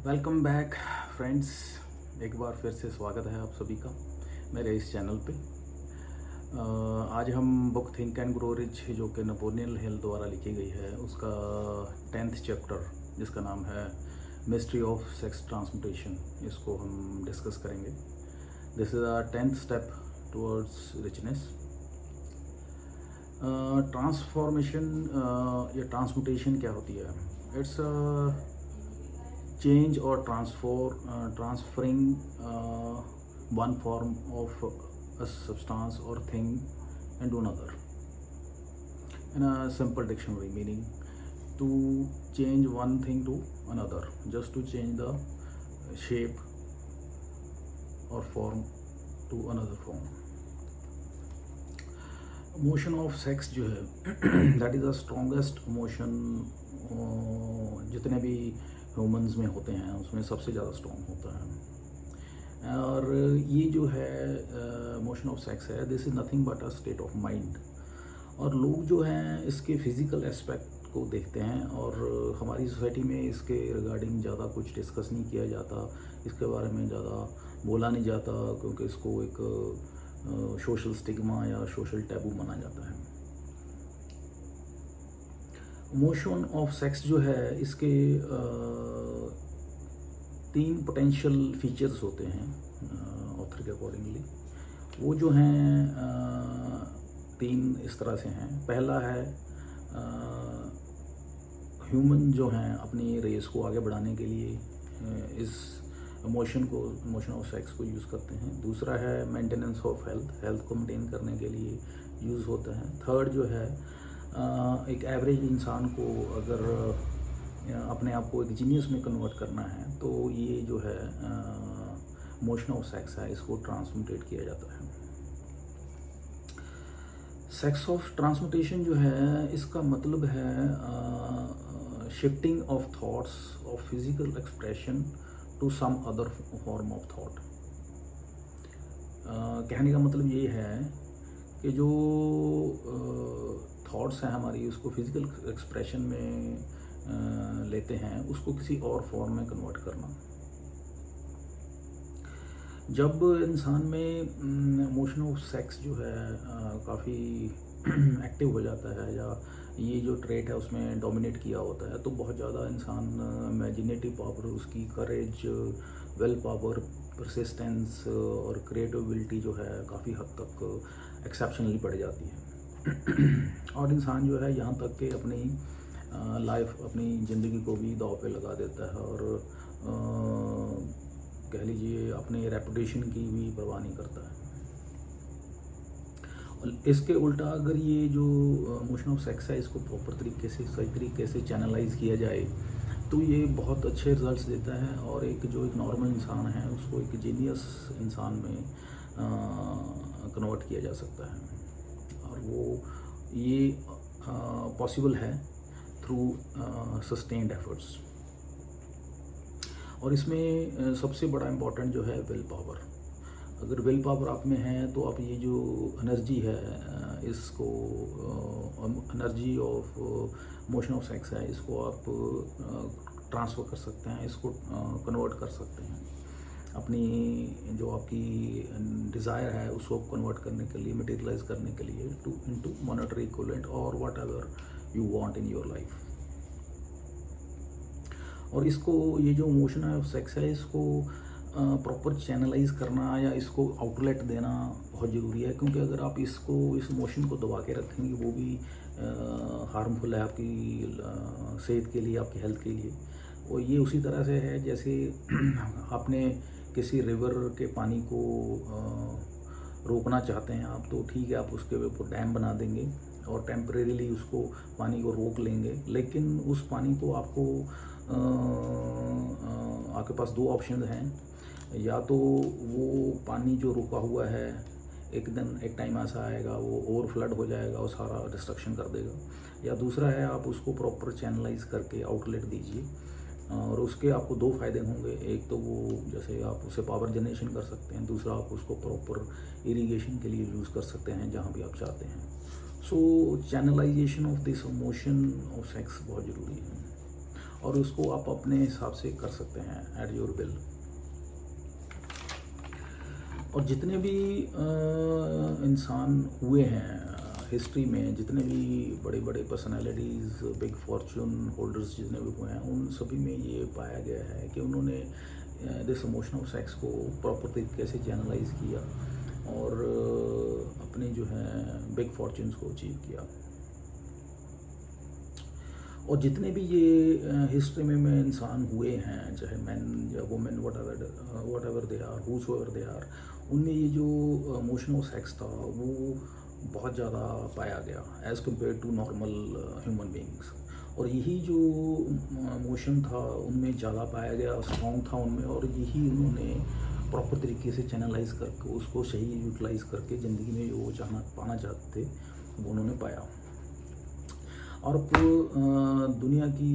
Welcome back friends. एक बार फिर से स्वागत है आप सभी का मेरे इस चैनल पे। आज हम book think and grow rich जो कि नेपोलियन हिल द्वारा लिखी गई है उसका 10th चैप्टर जिसका नाम है मिस्ट्री ऑफ सेक्स ट्रांसम्यूटेशन, इसको हम डिस्कस करेंगे। This is a 10th step towards richness. Transformation या ट्रांसम्यूटेशन क्या होती है? It's change or transferring one form of a substance or thing into another. In a simple dictionary meaning, to change one thing to another, just to change the shape or form to another form. Emotion of sex जो है that is the strongest emotion जितने भी humans में होते हैं उसमें सबसे ज़्यादा स्ट्रॉन्ग होता है। और ये जो है मोशन ऑफ सेक्स है, this is nothing but a state of mind. और लोग जो हैं इसके फिज़िकल एस्पेक्ट को देखते हैं और हमारी सोसाइटी में इसके रिगार्डिंग ज़्यादा कुछ डिस्कस नहीं किया जाता, इसके बारे में ज़्यादा बोला नहीं जाता क्योंकि इसको एक सोशल स्टिग्मा या सोशल टैबू माना जाता है। मोशन ऑफ सेक्स जो है इसके 3 पोटेंशियल फीचर्स होते हैं ऑथर के अकॉर्डिंगली। वो जो हैं 3 इस तरह से हैं। पहला है ह्यूमन जो हैं अपनी रेस को आगे बढ़ाने के लिए इस मोशन ऑफ सेक्स को यूज़ करते हैं। दूसरा है मेंटेनेंस ऑफ हेल्थ को मेंटेन करने के लिए यूज़ होता है। थर्ड जो है एक एवरेज इंसान को अगर अपने आप को एक जीनियस में कन्वर्ट करना है तो ये जो है मोशन ऑफ सेक्स है, इसको ट्रांसम्यूटेट किया जाता है। सेक्स ऑफ ट्रांसम्यूटेशन जो है इसका मतलब है shifting of thoughts of physical expression to some other form of thought. कहने का मतलब ये है कि जो थॉट्स हैं हमारी उसको फिज़िकल एक्सप्रेशन में लेते हैं, उसको किसी और फॉर्म में कन्वर्ट करना। जब इंसान में मोशन ऑफ सेक्स जो है काफ़ी एक्टिव हो जाता है या ये जो ट्रेट है उसमें डोमिनेट किया होता है तो बहुत ज़्यादा इंसान इमेजिनेटिव पावर, उसकी करेज, विल पावर, परसिस्टेंस और क्रिएटिविटी जो है काफ़ी हद तक एक्सेप्शनली बढ़ जाती है। और इंसान जो है यहाँ तक कि अपनी लाइफ, अपनी ज़िंदगी को भी दांव पे लगा देता है और कह लीजिए अपने रेपुटेशन की भी परवाह नहीं करता है। और इसके उल्टा अगर ये जो मोशन ऑफ सेक्स है इसको प्रॉपर तरीके से, सही तरीके से चैनलाइज किया जाए तो ये बहुत अच्छे रिजल्ट्स देता है और एक जो एक नॉर्मल इंसान है उसको एक जीनियस इंसान में कन्वर्ट किया जा सकता है। और वो ये पॉसिबल है थ्रू सस्टेन्ड एफर्ट्स। और इसमें सबसे बड़ा इम्पॉर्टेंट जो है विल पावर। अगर विल पावर आप में है तो आप ये जो एनर्जी है इसको, energy of motion of sex है, इसको आप ट्रांसफ़र कर सकते हैं, इसको कन्वर्ट कर सकते हैं अपनी जो आपकी डिज़ायर है उसको कन्वर्ट करने के लिए, मटेरियलाइज करने के लिए इनटू मॉनेटरी इक्विवेलेंट और what ever you want in your life. और इसको ये जो मोशन ऑफ सेक्स है इसको प्रॉपर चैनलाइज करना या इसको आउटलेट देना बहुत ज़रूरी है, क्योंकि अगर आप इसको, इस मोशन को दबा के रखेंगे वो भी हार्मफुल है आपकी सेहत के लिए, आपकी हेल्थ के लिए। और ये उसी तरह से है जैसे आपने किसी रिवर के पानी को रोकना चाहते हैं आप, तो ठीक है आप उसके ऊपर डैम बना देंगे और टेम्परेरीली उसको पानी को रोक लेंगे, लेकिन उस पानी को आपको आपके पास 2 ऑप्शन हैं। या तो वो पानी जो रुका हुआ है एक टाइम ऐसा आएगा वो ओवर फ्लड हो जाएगा और सारा डिस्ट्रक्शन कर देगा, या दूसरा है आप उसको प्रॉपर चैनलाइज करके आउटलेट दीजिए और उसके आपको 2 फ़ायदे होंगे। एक तो वो जैसे आप उससे पावर जनरेशन कर सकते हैं, दूसरा आप उसको प्रॉपर इरिगेशन के लिए यूज़ कर सकते हैं जहाँ भी आप चाहते हैं। So channelization of this motion of sex बहुत ज़रूरी है। और उसको आप अपने हिसाब से कर सकते हैं एट योर विल। और जितने भी इंसान हुए हैं हिस्ट्री में, जितने भी बड़े बड़े पर्सनालिटीज़, बिग फॉर्चून होल्डर्स जितने भी हुए हैं, उन सभी में ये पाया गया है कि उन्होंने दिस इमोशन ऑफ सेक्स को प्रॉपर तरीके से चैनलाइज किया और अपने जो है बिग फॉर्चून्स को अचीव किया। और जितने भी ये हिस्ट्री में इंसान हुए हैं, चाहे मैन या women, whatever they are, whoever they are, उनमें ये जो इमोशन ऑफ सेक्स था वो बहुत ज़्यादा पाया गया as compare to normal human beings. और यही जो इमोशन था उनमें ज़्यादा पाया गया, स्ट्रॉन्ग था उनमें, और यही उन्होंने प्रॉपर तरीके से चैनलाइज करके उसको सही यूटिलाइज करके ज़िंदगी में जो पाना चाहते थे वो उन्होंने पाया। और दुनिया की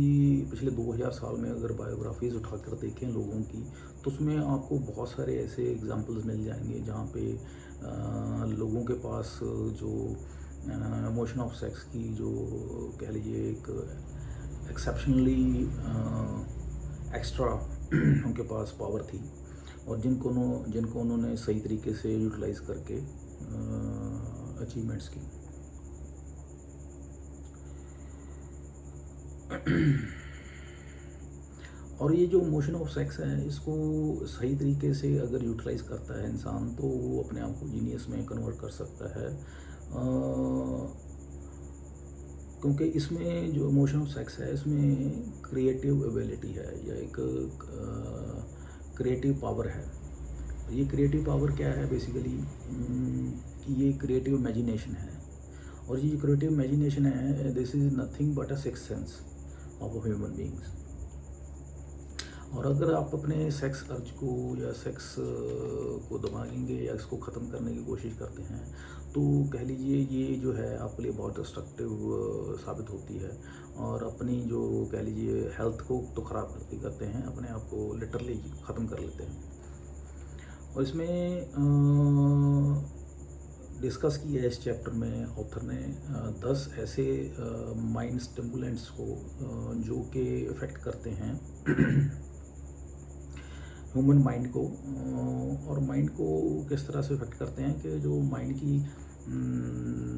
पिछले 2000 साल में अगर बायोग्राफीज़ उठाकर देखें लोगों की, तो उसमें आपको बहुत सारे ऐसे एग्जांपल्स मिल जाएंगे जहाँ पे लोगों के पास जो इमोशन ऑफ सेक्स की जो कह लीजिए एक एक्सेप्शनली एक्स्ट्रा उनके पास पावर थी, और जिनको उन्होंने सही तरीके से यूटिलाइज करके अचीवमेंट्स की। और ये जो इमोशन ऑफ सेक्स है, इसको सही तरीके से अगर यूटिलाइज करता है इंसान, तो वो अपने आप को जीनियस में कन्वर्ट कर सकता है, क्योंकि इसमें जो इमोशन ऑफ सेक्स है इसमें क्रिएटिव एबिलिटी है या एक क्रिएटिव पावर है। ये क्रिएटिव पावर क्या है बेसिकली, ये क्रिएटिव इमेजिनेशन है। और ये क्रिएटिव इमेजिनेशन है, this is nothing but a sixth sense of a human beings. और अगर आप अपने सेक्स अर्ज को या सेक्स को दबाएंगे या इसको ख़त्म करने की कोशिश करते हैं, तो कह लीजिए ये जो है आपके लिए बहुत डिस्ट्रक्टिव साबित होती है, और अपनी जो कह लीजिए हेल्थ को तो ख़राब करते हैं, अपने आप को लिटरली ख़त्म कर लेते हैं। और इसमें डिस्कस किया है इस चैप्टर में ऑथर ने 10 ऐसे माइंड स्टिमुलेंट्स को जो कि इफ़ेक्ट करते हैं ह्यूमन माइंड को। और माइंड को किस तरह से इफेक्ट करते हैं कि जो माइंड की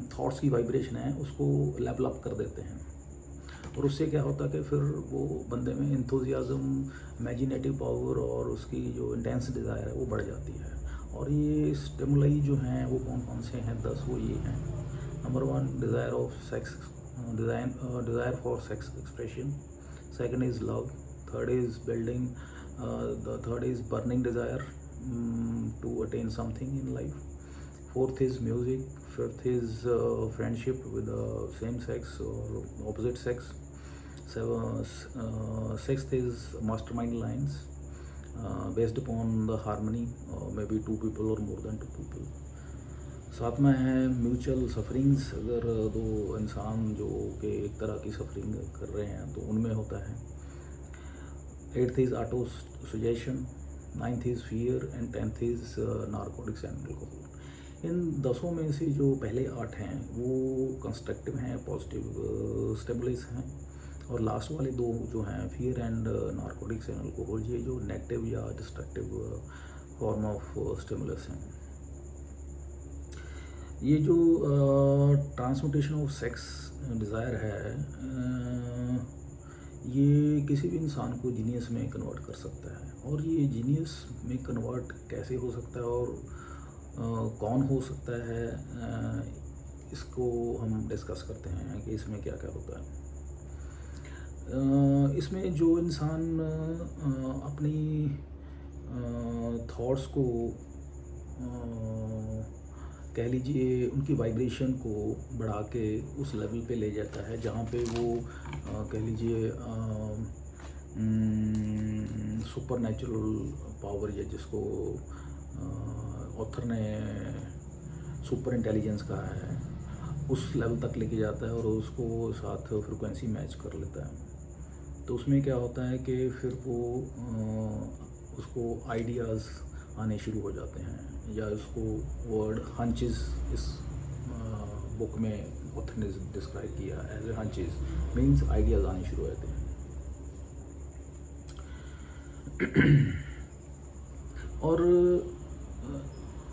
थॉट्स की वाइब्रेशन है उसको लेवल अप कर देते हैं, और उससे क्या होता है कि फिर वो बंदे में एंथुजियाज्म, इमेजिनेटिव पावर और उसकी जो इंटेंस डिज़ायर है वो बढ़ जाती है। और ये स्टिमुलाई जो हैं वो कौन कौन से हैं, 10 वो ये हैं। Number 1, desire of sex, desire for sex expression. Second is love. Third is building, the third is burning desire to attain something in life. Fourth is music. Fifth is friendship with the same sex or opposite sex. Sixth is mastermind lines based upon the harmony, maybe 2 people or more than 2 people. सातवां है mutual sufferings, अगर 2 इंसान जो कि एक तरह की suffering कर रहे हैं तो उनमें होता है। 8th is auto suggestion, 9th is fear and 10th is narcotics and alcohol. इन 10 में से जो पहले 8 हैं वो कंस्ट्रक्टिव हैं, पॉजिटिव स्टिमुलस हैं, और लास्ट वाले 2 जो हैं fear and narcotics and alcohol, ये जो नेगेटिव या डिस्ट्रक्टिव फॉर्म ऑफ स्टिमुलस हैं। ये जो ट्रांसमिटेशन ऑफ सेक्स डिज़ायर है, ये किसी भी इंसान को जीनियस में कन्वर्ट कर सकता है। और ये जीनियस में कन्वर्ट कैसे हो सकता है और कौन हो सकता है, इसको हम डिस्कस करते हैं कि इसमें क्या क्या होता है। इसमें जो इंसान अपनी थॉट्स को कह लीजिए उनकी वाइब्रेशन को बढ़ा के उस लेवल पे ले जाता है जहाँ पे वो कह लीजिए सुपर नेचुरल पावर, या जिसको ऑथर ने सुपर इंटेलिजेंस कहा है, उस लेवल तक लेके जाता है और उसको साथ फ्रिक्वेंसी मैच कर लेता है। तो उसमें क्या होता है कि फिर वो उसको आइडियाज़ आने शुरू हो जाते हैं, या उसको वर्ड हंचेस इस बुक में ऑथर ने डिस्क्राइब किया एज ए हंचेस, मीन्स आइडियाज़ आने शुरू हो जाते हैं। और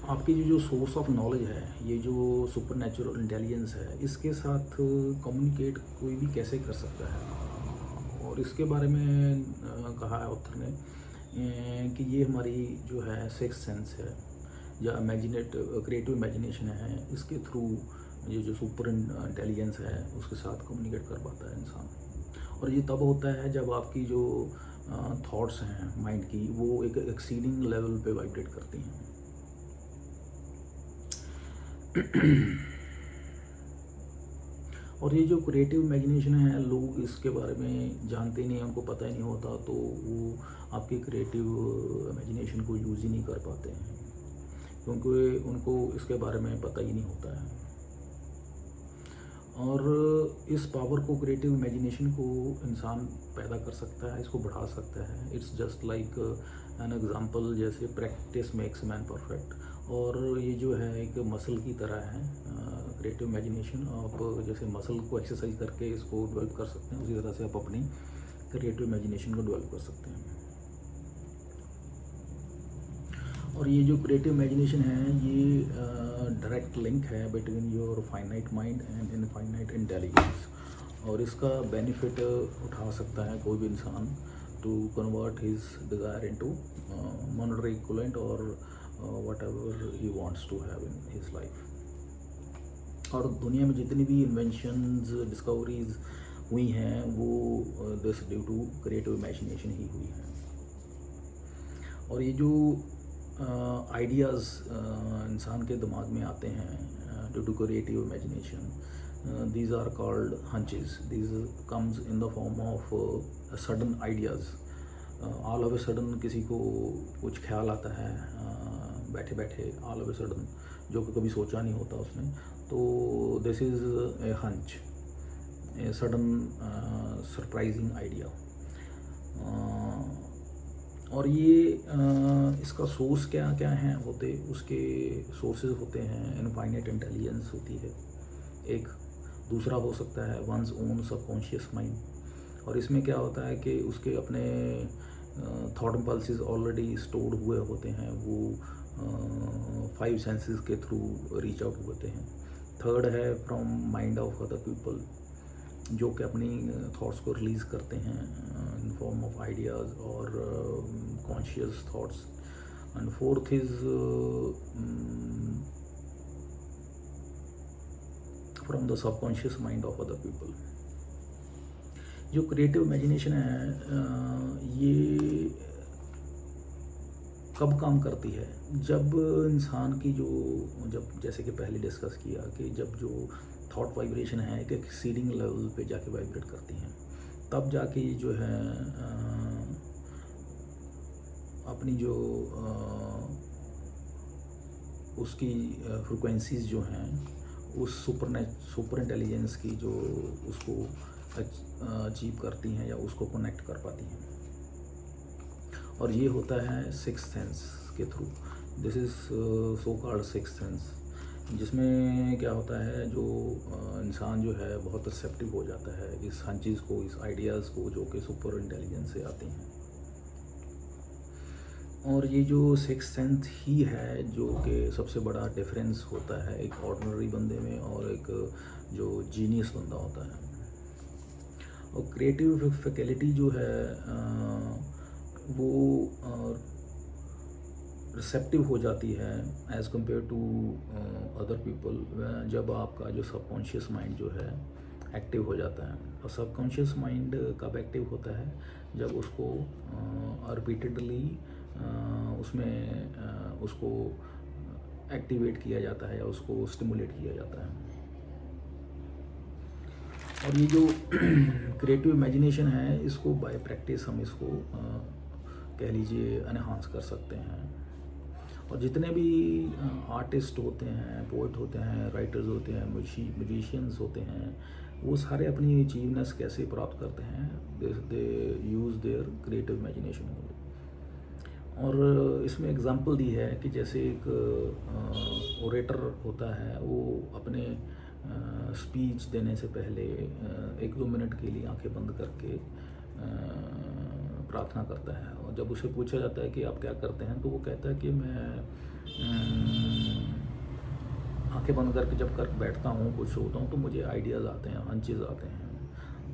आपकी जो सोर्स ऑफ नॉलेज है, ये जो सुपर नेचुरल इंटेलिजेंस है, इसके साथ कम्युनिकेट कोई भी कैसे कर सकता है। और इसके बारे में कहा है ऑथर ने कि ये हमारी जो है सिक्स्थ सेंस है या क्रिएटिव इमेजिनेशन है, इसके थ्रू ये जो सुपर इंटेलिजेंस है उसके साथ कम्युनिकेट कर पाता है इंसान। और ये तब होता है जब आपकी जो थॉट्स हैं माइंड की, वो एक एक्सीडिंग लेवल पे वाइब्रेट करती हैं। और ये जो क्रिएटिव इमेजिनेशन है, लोग इसके बारे में जानते ही नहीं, उनको पता ही नहीं होता, तो वो आपकी क्रिएटिव इमेजिनेशन को यूज़ ही नहीं कर पाते हैं, क्योंकि उनको इसके बारे में पता ही नहीं होता है। और इस पावर को, क्रिएटिव इमेजिनेशन को इंसान पैदा कर सकता है, इसको बढ़ा सकता है। It's just like an example, जैसे प्रैक्टिस मेक्स मैन परफेक्ट। और ये जो है एक मसल की तरह है क्रिएटिव इमेजिनेशन। आप जैसे मसल को एक्सरसाइज करके इसको डेवलप कर सकते हैं, उसी तरह से आप अपनी क्रिएटिव इमेजिनेशन को डेवलप कर सकते हैं। और ये जो क्रिएटिव इमेजिनेशन है, ये डायरेक्ट लिंक है between your finite mind and infinite intelligence. और इसका बेनिफिट उठा सकता है कोई भी इंसान to convert his desire into monetary equivalent और whatever he wants to have in his life. और दुनिया में जितनी भी इन्वेंशंस, डिस्कवरीज हुई हैं, वो this due to creative imagination ही हुई हैं। और ये जो आइडियाज़ इंसान के दिमाग में आते हैं due to creative imagination, these are called hunches. These comes in the form of sudden ideas. All of a sudden किसी को कुछ ख्याल आता है बैठे बैठे, all of a sudden, जो कि कभी सोचा नहीं होता उसने, तो this is a hunch, a sudden surprising idea. और ये इसका सोर्स क्या क्या हैं होते, उसके सोर्सेज होते हैं, इनफाइनाइट इंटेलिजेंस होती है एक। दूसरा हो सकता है वंस ओन सबकॉन्शियस माइंड। और इसमें क्या होता है कि उसके अपने थॉट इम्पल्सेस ऑलरेडी स्टोर्ड हुए होते हैं, वो 5 सेंसेस के थ्रू रीच आउट होते हैं। थर्ड है from mind of other people, जो कि अपनी थॉट्स को रिलीज़ करते हैं इन फॉर्म ऑफ आइडियाज़ और conscious thoughts. And fourth is from the subconscious mind of other people. जो क्रिएटिव इमेजिनेशन है, ये कब काम करती है? जब इंसान की जब जैसे कि पहले डिस्कस किया कि जब जो थॉट वाइब्रेशन है एक एक्सीडिंग लेवल पे जाके वाइब्रेट करती हैं, तब जाके जो है अपनी जो उसकी फ्रिक्वेंसीज जो हैं, उस सुपर इंटेलिजेंस की जो उसको अचीव करती हैं या उसको कनेक्ट कर पाती हैं। और ये होता है सिक्स्थ सेंस के through. This is so called sixth sense, जिसमें क्या होता है, जो इंसान जो है बहुत रिसेप्टिव हो जाता है इस हर चीज़ को, इस आइडियाज़ को जो कि सुपर इंटेलिजेंस से आती हैं। और ये जो सिक्स्थ सेंस ही है जो कि सबसे बड़ा डिफरेंस होता है एक ऑर्डिनरी बंदे में और एक जो जीनियस बंदा होता है। और क्रिएटिव फैकल्टी जो है वो रिसेप्टिव हो जाती है as compare to other people, जब आपका जो सबकॉन्शियस माइंड जो है एक्टिव हो जाता है। और सबकॉन्शियस माइंड कब एक्टिव होता है? जब उसको रिपीटेडली उसमें उसको एक्टिवेट किया जाता है या उसको स्टिमुलेट किया जाता है। और ये जो क्रिएटिव इमेजिनेशन है, इसको बाय प्रैक्टिस हम इसको कह लीजिए एनहांस कर सकते हैं। और जितने भी आर्टिस्ट होते हैं, पोएट होते हैं, राइटर्स होते हैं, म्यूजिशियंस होते हैं, वो सारे अपनी अचीवनेस कैसे प्राप्त करते हैं? दे यूज़ देयर क्रिएटिव इमेजिनेशन। और इसमें एग्जांपल दी है कि जैसे एक ओरेटर होता है, वो अपने स्पीच देने से पहले 1-2 मिनट के लिए आंखें बंद करके प्रार्थना करता है। और जब उसे पूछा जाता है कि आप क्या करते हैं, तो वो कहता है कि मैं आंखें बंद करके जब कर बैठता हूँ, कुछ सोता हूँ, तो मुझे आइडियाज़ आते हैं, हंचेस आते हैं,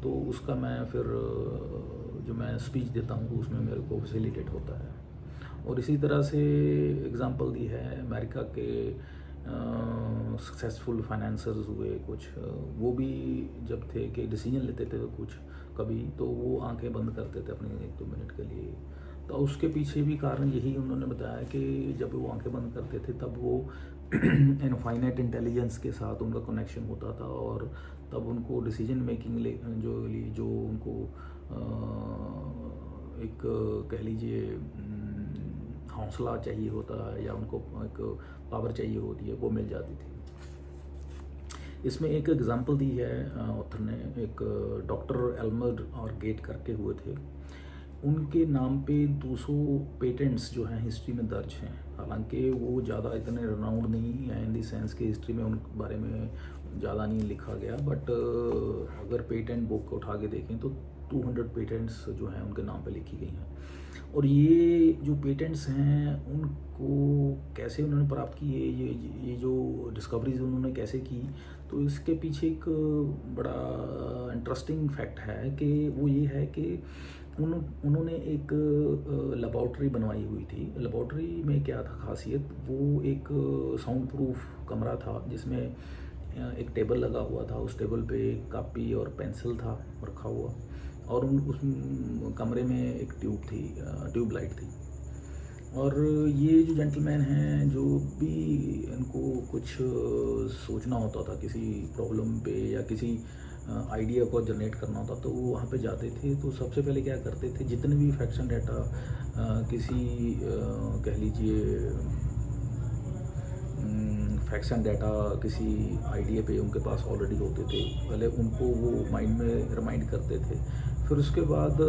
तो उसका मैं फिर जो मैं स्पीच देता हूँ तो उसमें मेरे को फैसिलिटेट होता है। और इसी तरह से एग्ज़ाम्पल दी है अमेरिका के सक्सेसफुल फाइनेंसर्स हुए कुछ, वो भी जब थे कि डिसीजन लेते थे कुछ कभी, तो वो आंखें बंद करते थे अपने 1-2 मिनट के लिए। तो उसके पीछे भी कारण यही उन्होंने बताया कि जब वो आंखें बंद करते थे तब वो इनफाइनाइट इंटेलिजेंस के साथ उनका कनेक्शन होता था, और तब उनको डिसीजन मेकिंग जो उनको एक कह लीजिए हौसला चाहिए होता है, या उनको एक पावर चाहिए होती है, वो मिल जाती थी। इसमें एक एग्ज़ाम्पल दी है ऑथर ने, एक डॉक्टर एल्मर और गेट करके हुए थे। उनके नाम पे 200 पेटेंट्स जो हैं हिस्ट्री में दर्ज हैं। हालांकि वो ज़्यादा इतने रनाउंड नहीं है इन दी सेंस कि हिस्ट्री में उन बारे में ज़्यादा नहीं लिखा गया, बट अगर पेटेंट बुक उठा के देखें तो 200 पेटेंट्स जो हैं उनके नाम पे लिखी गई हैं। और ये जो पेटेंट्स हैं उनको कैसे उन्होंने प्राप्त किए, ये जो डिस्कवरीज उन्होंने कैसे की, तो इसके पीछे एक बड़ा इंटरेस्टिंग फैक्ट है कि वो ये है कि उन्होंने एक लेबॉर्ट्री बनवाई हुई थी। लेबॉर्ट्री में क्या था खासियत, वो एक साउंड प्रूफ कमरा था जिसमें एक टेबल लगा हुआ था, उस टेबल पे एक कापी और पेंसिल था रखा हुआ, और उस कमरे में एक ट्यूब लाइट थी। और ये जो जेंटलमैन हैं, जो भी इनको कुछ सोचना होता था किसी प्रॉब्लम पे या किसी आइडिया को जनरेट करना होता, तो वो वहाँ पे जाते थे। तो सबसे पहले क्या करते थे, जितने भी फैक्ट्स एंड डाटा किसी कह लीजिए फैक्ट्स एंड डाटा किसी आइडिया पे उनके पास ऑलरेडी होते थे, पहले उनको वो माइंड में रिमाइंड करते थे। फिर उसके बाद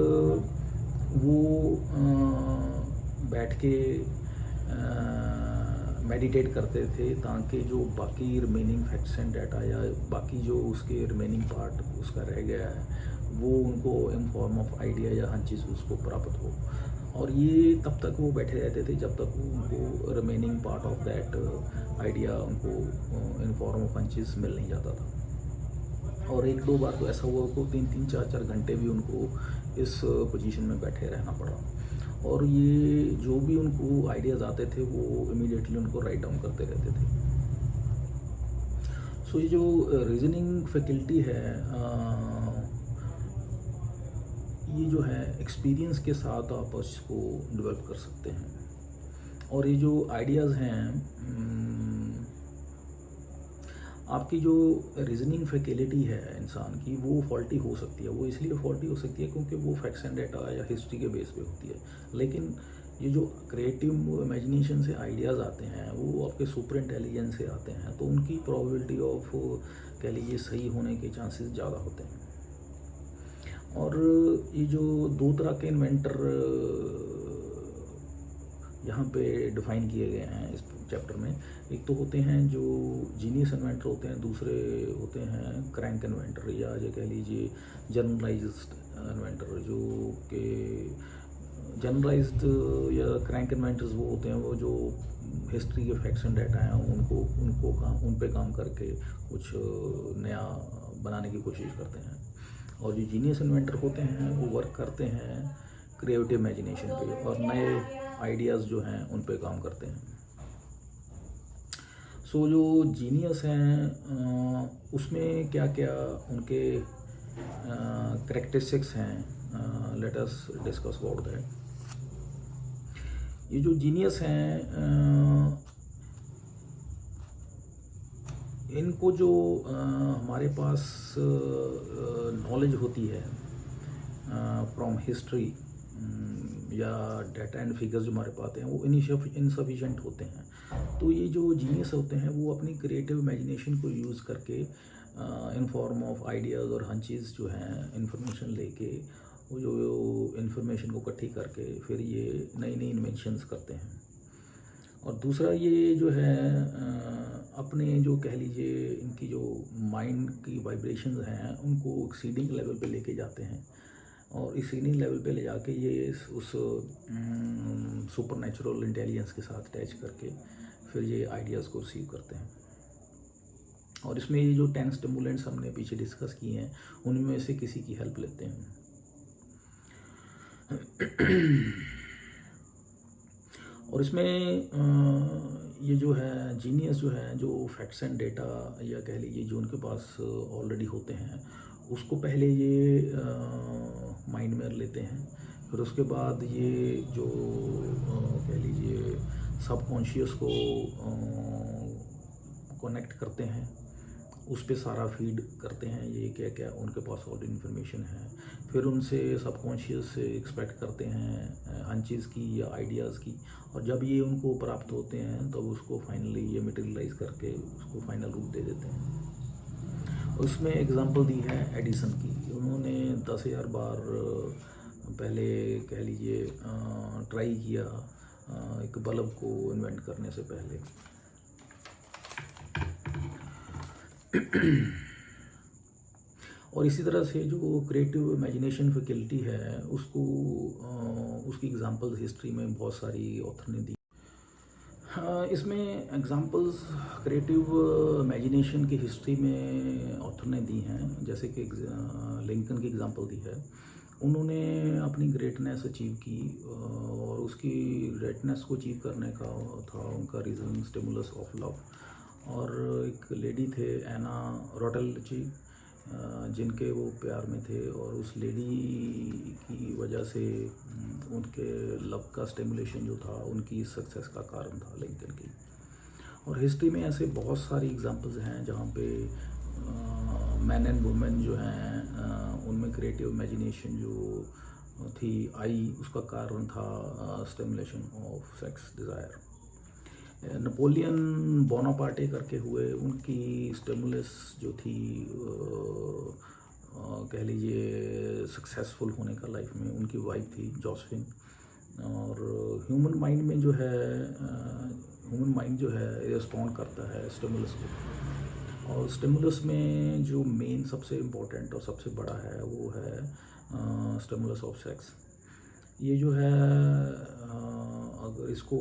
वो बैठ के मेडिटेट करते थे, ताकि जो बाकी रिमेनिंग फैक्ट्स एंड डाटा या बाकी जो उसके रिमेनिंग पार्ट उसका रह गया है, वो उनको इन फॉर्म ऑफ आइडिया या हर चीज़ उसको प्राप्त हो। और ये तब तक वो बैठे रहते थे जब तक उनको remaining part of that idea उनको इन फॉर्म ऑफ पंचेस मिल नहीं जाता था। और 1-2 बार तो ऐसा हुआ को 3-3, 4-4 घंटे भी उनको इस पोजीशन में बैठे रहना पड़ा। और ये जो भी उनको आइडियाज़ आते थे वो इमीडिएटली उनको राइट डाउन करते रहते थे। सो ये जो रीजनिंग फैकल्टी है, ये जो है एक्सपीरियंस के साथ आप इसको डेवलप कर सकते हैं। और ये जो आइडियाज़ हैं, आपकी जो रीजनिंग फैकल्टी है इंसान की, वो फॉल्टी हो सकती है। वो इसलिए फॉल्टी हो सकती है क्योंकि वो फैक्ट्स एंड डाटा या हिस्ट्री के बेस पे होती है। लेकिन ये जो क्रिएटिव इमेजिनेशन से आइडियाज़ आते हैं, वो आपके सुपर इंटेलिजेंस से आते हैं, तो उनकी प्रोबेबिलिटी ऑफ कह लीजिए सही होने के चांसेस ज़्यादा होते हैं। और ये जो 2 तरह के इन्वेंटर यहाँ पे डिफ़ाइन किए गए हैं इस चैप्टर में, एक तो होते हैं जो जीनियस इन्वेंटर होते हैं, दूसरे होते हैं क्रैंक इन्वेंटर, या जो कह लीजिए जनरलाइज्ड इन्वेंटर। जो कि जनरलाइज्ड या क्रैंक इन्वेंटर्स वो होते हैं, वो जो हिस्ट्री के फैक्ट्स एंड डाटा हैं उन पे काम करके कुछ नया बनाने की कोशिश करते हैं। और जो जीनियस इन्वेंटर होते हैं वो वर्क करते हैं क्रिएटिव इमेजिनेशन पे, और नए आइडियाज़ जो हैं उन पे काम करते हैं। सो जो जीनियस हैं उसमें क्या क्या उनके कैरेक्टरिस्टिक्स हैं, let us discuss about that. ये जो जीनियस हैं, इनको जो हमारे पास नॉलेज होती है फ्रॉम हिस्ट्री या डाटा एंड फिगर्स जो हमारे पास हैं, वो इनसफिशेंट होते हैं। तो ये जो जीनियस होते हैं वो अपनी क्रिएटिव इमेजिनेशन को यूज़ करके इन फॉर्म ऑफ आइडियाज़ और हंचेस जो हैं इंफॉर्मेशन लेके, वो जो इंफॉर्मेशन को इकट्ठी करके फिर ये नई नई इन्वेंशंस करते हैं। और दूसरा ये जो है अपने जो कह लीजिए इनकी जो माइंड की वाइब्रेशंस हैं उनको एक्सीडिंग लेवल पे लेके जाते हैं, और इस सीनियर लेवल पे ले जाके ये उस सुपर नेचुरल इंटेलिजेंस के साथ अटैच करके फिर ये आइडियाज़ को रिसीव करते हैं। और इसमें ये जो 10 स्टिमुलेंट्स हमने पीछे डिस्कस किए हैं उनमें से किसी की हेल्प लेते हैं। और इसमें ये जो है जीनियस जो है, जो फैक्ट्स एंड डेटा या कह लीजिए जो उनके पास ऑलरेडी होते हैं उसको पहले ये माइंड में लेते हैं, फिर उसके बाद ये जो कह लीजिए सबकॉन्शियस को कनेक्ट करते हैं, उस पे सारा फीड करते हैं ये क्या क्या उनके पास ऑलरेडी इन्फॉर्मेशन है। फिर उनसे सबकॉन्शियस से एक्सपेक्ट करते हैं अनचीज़ की या आइडियाज़ की, और जब ये उनको प्राप्त होते हैं तब उसको फाइनली ये मटेरियलाइज करके उसको फाइनल रूप दे देते हैं। उसमें एग्जांपल दी है एडिसन की। उन्होंने 10,000 बार पहले कह लीजिए ट्राई किया एक बल्ब को इन्वेंट करने से पहले। और इसी तरह से जो क्रिएटिव इमेजिनेशन फैकल्टी है उसको उसकी एग्जांपल्स हिस्ट्री में बहुत सारी ऑथर ने दी। इसमें एग्जांपल्स क्रिएटिव इमेजिनेशन की हिस्ट्री में ऑथर ने दी हैं, जैसे कि लिंकन की एग्जांपल दी है। उन्होंने अपनी ग्रेटनेस अचीव की और उसकी ग्रेटनेस को अचीव करने का था उनका रीज़न स्टिमुलस ऑफ लव। और एक लेडी थे एना रोटलची जिनके वो प्यार में थे, और उस लेडी की वजह से उनके लव का स्टिमुलेशन जो था उनकी सक्सेस का कारण था लिंकन की। और हिस्ट्री में ऐसे बहुत सारी एग्जांपल्स हैं जहाँ पे मैन एंड वुमेन जो हैं उनमें क्रिएटिव इमेजिनेशन जो थी आई, उसका कारण था stimulation of sex desire. Napoleon Bonaparte करके हुए, उनकी स्टिमुलस जो थी कह लीजिए सक्सेसफुल होने का लाइफ में, उनकी वाइफ थी जोसेफिन। और ह्यूमन माइंड में जो है ह्यूमन माइंड जो है रिस्पॉन्ड करता है स्टिमुलस को, और स्टिमुलस में जो मेन सबसे इम्पोर्टेंट और सबसे बड़ा है वो है स्टिमुलस ऑफ सेक्स। ये जो है अगर इसको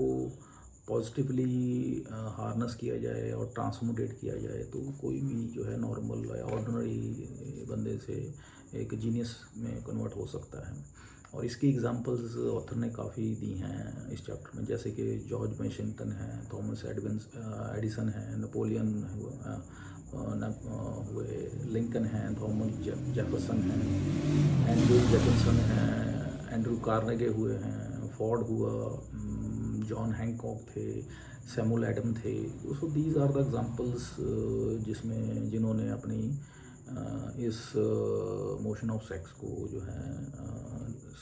पॉजिटिवली हार्नस किया जाए और ट्रांसमोटेट किया जाए तो कोई भी जो है नॉर्मल या ऑर्डिनरी बंदे से एक जीनियस में कन्वर्ट हो सकता है। और इसकी एग्जांपल्स ऑथर ने काफ़ी दी हैं इस चैप्टर में, जैसे कि जॉर्ज वाशिंगटन है, थॉमस एडिसन है, नेपोलियन हुए, लिंकन हैं, थॉमस जेफरसन हैं, एंड्रू जैकिंसन हैं, एंड्रू कार्नेगे हुए हैं, फोर्ड हुआ, जॉन हैंकॉक थे, सैमुअल एडम थे। So these are the examples जिन्होंने अपनी इस मोशन ऑफ सेक्स को जो है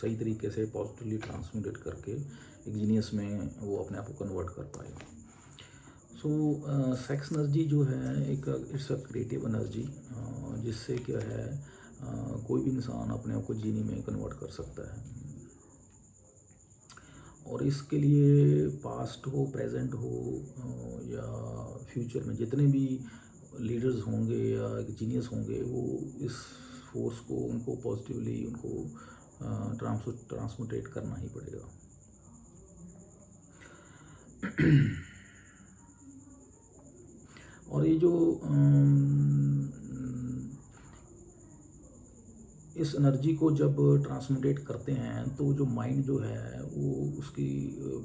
सही तरीके से पॉजिटिवली ट्रांसमिटेड करके एक जीनियस में वो अपने आप को कन्वर्ट कर पाए। सो सेक्स एनर्जी जो है एक इट्स अ क्रिएटिव एनर्जी, जिससे क्या है कोई भी इंसान अपने आप को जीनी में कन्वर्ट कर सकता है। और इसके लिए पास्ट हो, प्रेजेंट हो या फ्यूचर में जितने भी लीडर्स होंगे या जीनियस होंगे, वो इस फोर्स को उनको पॉजिटिवली उनको ट्रांसमुटेट करना ही पड़ेगा। और ये जो इस एनर्जी को जब ट्रांसमुटेट करते हैं तो जो माइंड जो है वो उसकी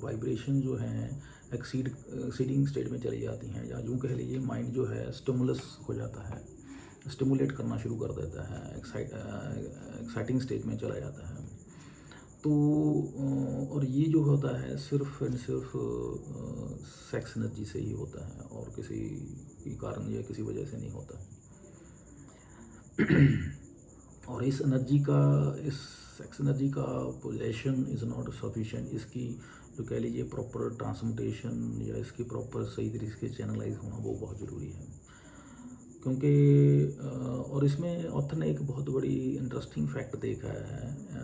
वाइब्रेशन जो है एक्सीडिंग स्टेट में चली जाती हैं, या यूँ कह लीजिए माइंड जो है स्टिमुलस हो जाता है, स्टिमुलेट करना शुरू कर देता है, एक्साइटिंग स्टेज में चला जाता है। तो और ये जो होता है सिर्फ एंड सिर्फ सेक्स एनर्जी से ही होता है और किसी कारण या किसी वजह से नहीं होता। और इस सेक्स एनर्जी का पोजेशन इज़ नॉट सफिशिएंट। इसकी जो कह लीजिए प्रॉपर ट्रांसमुटेशन या इसकी प्रॉपर सही तरीके से चैनलाइज होना वो बहुत ज़रूरी है। क्योंकि और इसमें ऑथर ने एक बहुत बड़ी इंटरेस्टिंग फैक्ट देखा है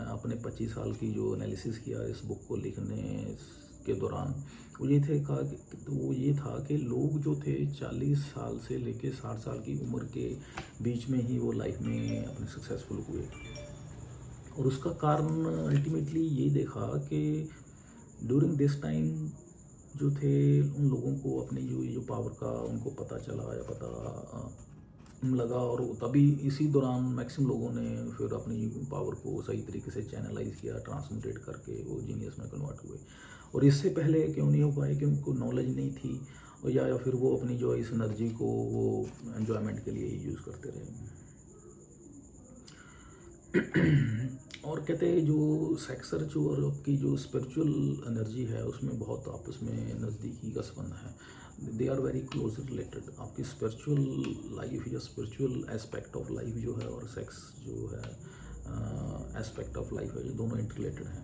अपने 25 साल की जो एनालिसिस किया इस बुक को लिखने के दौरान। वो ये था कि लोग जो थे 40 साल से लेके 60 साल की उम्र के बीच में ही वो लाइफ में अपने सक्सेसफुल हुए। और उसका कारण अल्टीमेटली ये देखा कि ड्यूरिंग दिस टाइम जो थे उन लोगों को अपनी जो पावर का उनको पता चला या पता लगा, और तभी इसी दौरान मैक्सिमम लोगों ने फिर अपनी पावर को सही तरीके से चैनलाइज किया, ट्रांसम्यूटेट करके वो जीनियस में कन्वर्ट हुए। और इससे पहले क्यों नहीं हो पाए कि उनको नॉलेज नहीं थी, और या फिर वो अपनी जो इस एनर्जी को वो एन्जॉयमेंट के लिए ही यूज़ करते रहे। और कहते हैं जो सेक्स सर्च और आपकी जो स्पिरिचुअल एनर्जी है उसमें बहुत आपस में नज़दीकी का संबंध है। They are very close related. आपकी स्पिरिचुअल लाइफ या स्पिरिचुअल एस्पेक्ट ऑफ लाइफ जो है और सेक्स जो है एस्पेक्ट ऑफ लाइफ है, ये दोनों इंटरलेटेड हैं।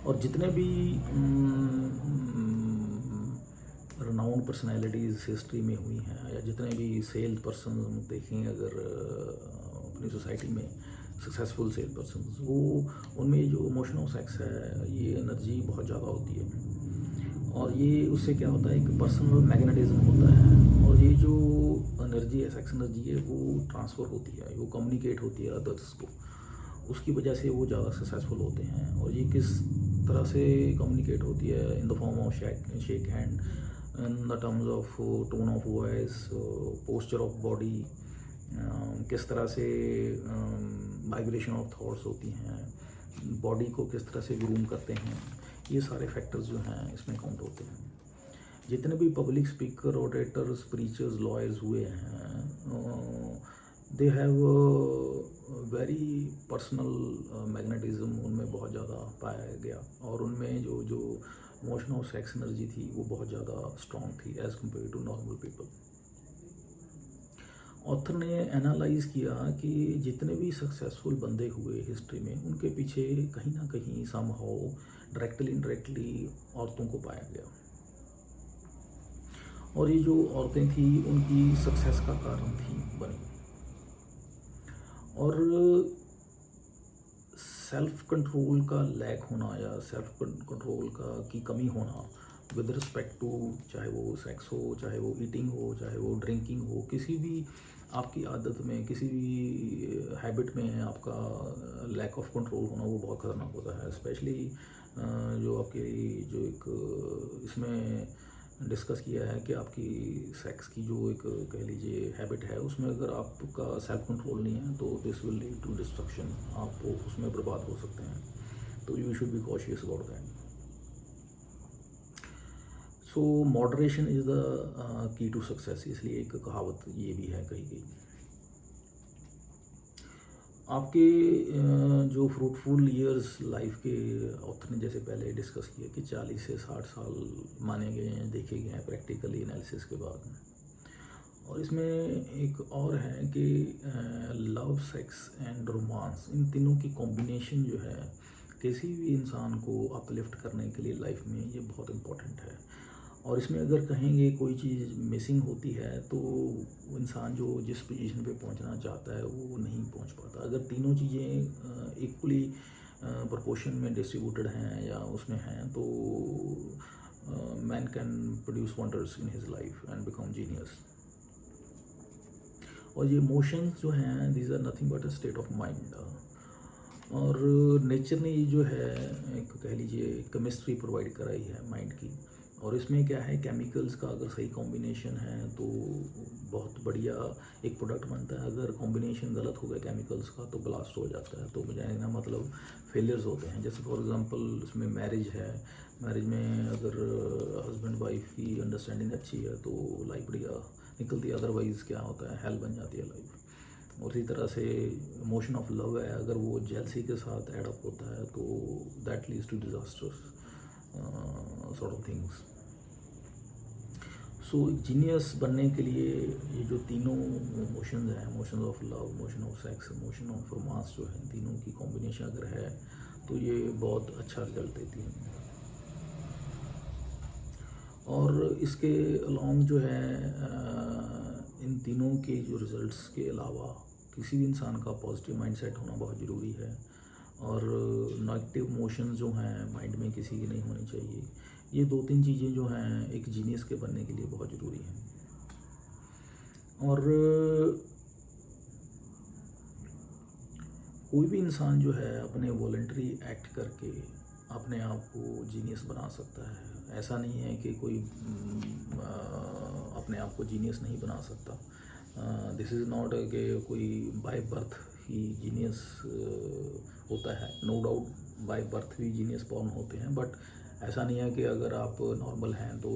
और जितने भी रनाउंड पर्सनैलिटीज़ हिस्ट्री में हुई हैं, या जितने भी सेल्स पर्सन देखें अगर अपनी सोसाइटी में सक्सेसफुल सेल पर्सन, वो उनमें जो इमोशनल सेक्स है ये एनर्जी बहुत ज़्यादा होती है। और ये उससे क्या होता है, एक पर्सनल मैग्नेटिज्म होता है, और ये जो एनर्जी है, सेक्स एनर्जी है, वो ट्रांसफ़र होती है, वो कम्युनिकेट होती है अदर्स को, उसकी वजह से वो ज़्यादा सक्सेसफुल होते हैं। और ये किस तरह से कम्युनिकेट होती है, in the form of shake hand, in the terms of tone of voice, posture of body, किस तरह से वाइब्रेशन ऑफ थॉट्स होती हैं, बॉडी को किस तरह से ग्रूम करते हैं, ये सारे फैक्टर्स जो हैं इसमें काउंट होते हैं। जितने भी public speaker, auditors, preachers, lawyers हुए हैं, they have very personal magnetism उनमें बहुत ज़्यादा पाया गया, और उनमें जो जो मोशन ऑफ सेक्स एनर्जी थी वो बहुत ज़्यादा स्ट्रॉन्ग थी as compare to normal people. Author ने एनालाइज किया कि जितने भी सक्सेसफुल बंदे हुए हिस्ट्री में, उनके पीछे कहीं ना कहीं समहाउ डायरेक्टली इनडायरेक्टली औरतों को पाया गया, और ये जो औरतें थी उनकी सक्सेस का कारण थी बनी। और सेल्फ कंट्रोल का लैक होना या सेल्फ कंट्रोल की कमी होना विद रिस्पेक्ट टू, चाहे वो सेक्स हो, चाहे वो ईटिंग हो, चाहे वो ड्रिंकिंग हो, किसी भी आपकी आदत में, किसी भी हैबिट में आपका लैक ऑफ कंट्रोल होना वो बहुत ख़तरनाक होता है। स्पेशली जो आपकी जो एक इसमें डिस्कस किया है कि आपकी सेक्स की जो एक कह लीजिए हैबिट है, उसमें अगर आपका सेल्फ कंट्रोल नहीं है तो this will lead to destruction, आप उसमें बर्बाद हो सकते हैं। तो you should be cautious about that. So moderation is the key to success, इसलिए एक कहावत ये भी है कही गई। आपके जो फ्रूटफुल ईयर्स लाइफ के ऑथर ने जैसे पहले डिस्कस किया कि 40 से 60 साल माने गए हैं, देखे गए हैं प्रैक्टिकली एनालिसिस के बाद। और इसमें एक और है कि लव, सेक्स एंड रोमांस, इन तीनों की कॉम्बिनेशन जो है किसी भी इंसान को अपलिफ्ट करने के लिए लाइफ में ये बहुत इम्पोर्टेंट है। और इसमें अगर कहेंगे कोई चीज़ मिसिंग होती है तो इंसान जो जिस पोजीशन पे पहुंचना चाहता है वो नहीं पहुंच पाता। अगर तीनों चीज़ें इक्वली प्रोपोर्शन में डिस्ट्रीब्यूटेड हैं या उसमें हैं तो man can produce wonders in his life and become genius. और ये इमोशंस जो हैं, these are nothing but a state of mind. और नेचर ने ये जो है एक कह लीजिए केमिस्ट्री प्रोवाइड कराई है माइंड की। और इसमें क्या है, केमिकल्स का अगर सही कॉम्बिनेशन है तो बहुत बढ़िया एक प्रोडक्ट बनता है। अगर कॉम्बिनेशन गलत हो गया केमिकल्स का तो ब्लास्ट हो जाता है, तो मुझे ना मतलब फेलियर्स होते हैं। जैसे फॉर एग्जांपल इसमें मैरिज है, मैरिज में अगर हस्बैंड वाइफ की अंडरस्टैंडिंग अच्छी है तो लाइफ बढ़िया निकलती है, अदरवाइज़ क्या होता है, हेल बन जाती है लाइफ। और इसी तरह से इमोशन ऑफ लव है, अगर वो जेलसी के साथ एड अप होता है तो that leads to disasters sort of things. So genius बनने के लिए ये जो तीनों इमोशंस हैं, emotion of love, emotion of sex, emotion of romance जो है, तीनों की कॉम्बिनेशन अगर है तो ये बहुत अच्छा रिजल्ट देती है। और इसके अलॉन्ग जो है इन तीनों के जो रिज़ल्ट्स के अलावा किसी भी इंसान का पॉजिटिव माइंडसेट होना बहुत ज़रूरी है। और नेगेटिव इमोशंस जो हैं माइंड में किसी की नहीं होनी चाहिए। ये 2-3 चीज़ें जो हैं एक जीनियस के बनने के लिए बहुत ज़रूरी हैं। और कोई भी इंसान जो है अपने वॉलंटरी एक्ट करके अपने आप को जीनियस बना सकता है। ऐसा नहीं है कि कोई अपने आप को जीनियस नहीं बना सकता। दिस इज़ नॉट कि कोई बाय बर्थ ही जीनियस होता है। नो डाउट बाय बर्थ भी जीनियस बॉर्न होते हैं, बट ऐसा नहीं है कि अगर आप नॉर्मल हैं तो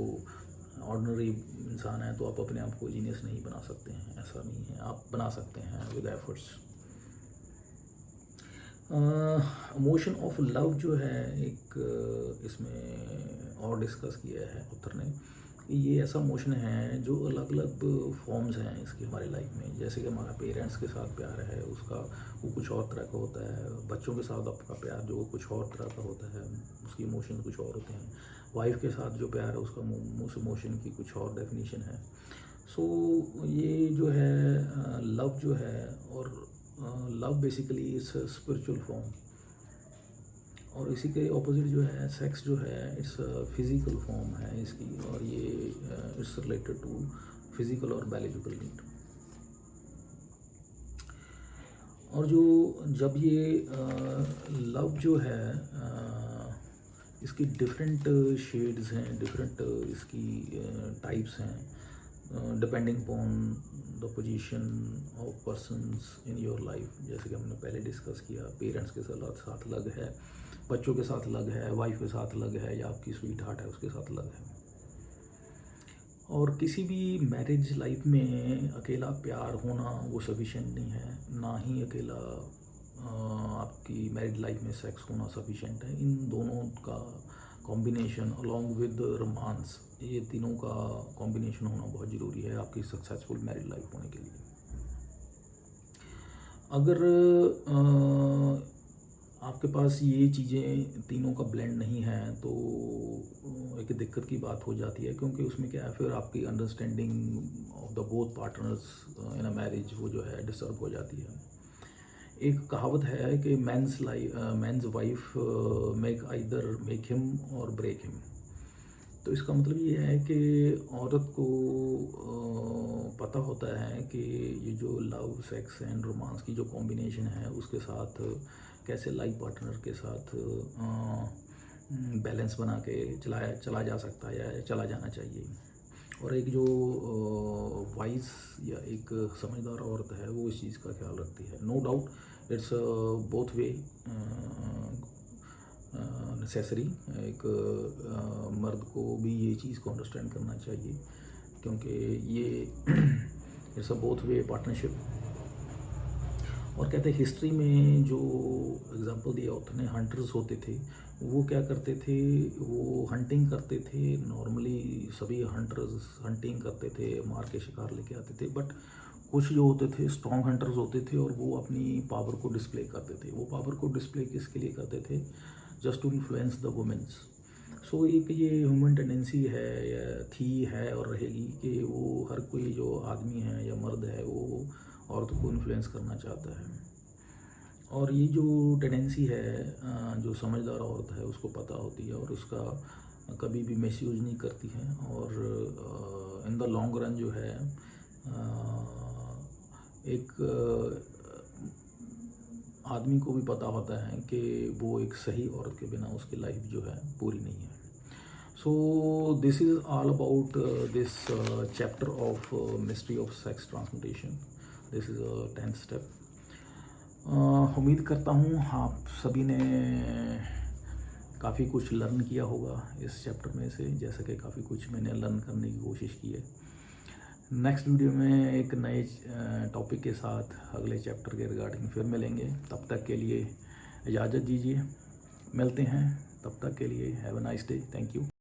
ऑर्डिनरी इंसान है तो आप अपने आप को जीनियस नहीं बना सकते हैं। ऐसा नहीं है, आप बना सकते हैं with efforts. Emotion of love जो है एक इसमें और डिस्कस किया है ऑथर ने कि ये ऐसा इमोशन है जो अलग अलग फॉर्म्स हैं इसके हमारे लाइफ में। जैसे कि हमारा पेरेंट्स के साथ प्यार है उसका वो कुछ और तरह का होता है, बच्चों के साथ आपका प्यार जो कुछ और तरह का होता है, उसकी इमोशन कुछ और होते हैं। वाइफ के साथ जो प्यार है उसका उस इमोशन की कुछ और डेफिनेशन है। सो ये जो है लव जो है, और love basically it's spiritual form, और इसी के ऑपोजिट जो है सेक्स जो है इट्स फिज़िकल फॉर्म है इसकी, और ये इट्स रिलेटेड टू फिज़िकल और बायोलॉजिकल नीड। और जो जब ये लव जो है इसकी डिफरेंट शेड्स हैं, डिफरेंट इसकी टाइप्स हैं depending upon the position of persons in your life. जैसे कि हमने पहले डिस्कस किया, पेरेंट्स के साथ अलग है, बच्चों के साथ अलग है, वाइफ के साथ अलग है, या आपकी स्वीट हार्ट है उसके साथ अलग है। और किसी भी मैरिज लाइफ में अकेला प्यार होना वो सफिशिएंट नहीं है, ना ही अकेला आपकी मैरिड लाइफ में सेक्स होना सफिशिएंट है। इन दोनों का कॉम्बिनेशन अलॉन्ग विद रोमांस, ये तीनों का कॉम्बिनेशन होना बहुत ज़रूरी है आपकी सक्सेसफुल मैरिड लाइफ होने के लिए। अगर आपके पास ये चीज़ें तीनों का ब्लेंड नहीं है तो एक दिक्कत की बात हो जाती है, क्योंकि उसमें क्या है फिर आपकी understanding of the both partners in a marriage वो जो है डिस्टर्ब हो जाती है। एक कहावत है कि मैंस वाइफ मेक हिम और ब्रेक हिम। तो इसका मतलब ये है कि औरत को पता होता है कि ये जो लव सेक्स एंड रोमांस की जो कॉम्बिनेशन है उसके साथ कैसे लाइफ पार्टनर के साथ बैलेंस बना के चला जा सकता है या चला जाना चाहिए। और एक जो वाइज या एक समझदार औरत है वो इस चीज़ का ख्याल रखती है। No doubt it's both way necessary. एक मर्द को भी ये चीज़ को अंडरस्टैंड करना चाहिए, क्योंकि ये it's a both way partnership. और कहते हैं हिस्ट्री में जो एग्जांपल दिया ऑथर ने, हंटर्स होते थे, वो क्या करते थे, वो हंटिंग करते थे। नॉर्मली सभी हंटर्स हंटिंग करते थे, मार के शिकार लेके आते थे, बट कुछ जो होते थे स्ट्रॉन्ग हंटर्स होते थे और वो अपनी पावर को डिस्प्ले करते थे। वो पावर को डिस्प्ले किसके लिए करते थे? Just to influence the womens. So एक ये ह्यूमन टेंडेंसी है या थी है और रहेगी कि वो हर कोई जो आदमी है या मर्द है वो औरत को इन्फ्लुएंस करना चाहता है। और ये जो टेंडेंसी है जो समझदार औरत है उसको पता होती है और उसका कभी भी मिसयूज नहीं करती है। और इन द लॉन्ग रन जो है एक आदमी को भी पता होता है कि वो एक सही औरत के बिना उसकी लाइफ जो है पूरी नहीं है। So this is all about this chapter of mystery of sex transmutation. This is a 10th step. उम्मीद करता हूँ आप सभी ने काफ़ी कुछ लर्न किया होगा इस चैप्टर में से, जैसे कि काफ़ी कुछ मैंने लर्न करने की कोशिश की है। नेक्स्ट वीडियो में एक नए टॉपिक के साथ अगले चैप्टर के रिगार्डिंग फिर मिलेंगे। तब तक के लिए इजाज़त दीजिए, मिलते हैं। तब तक के लिए have a nice day. Thank you.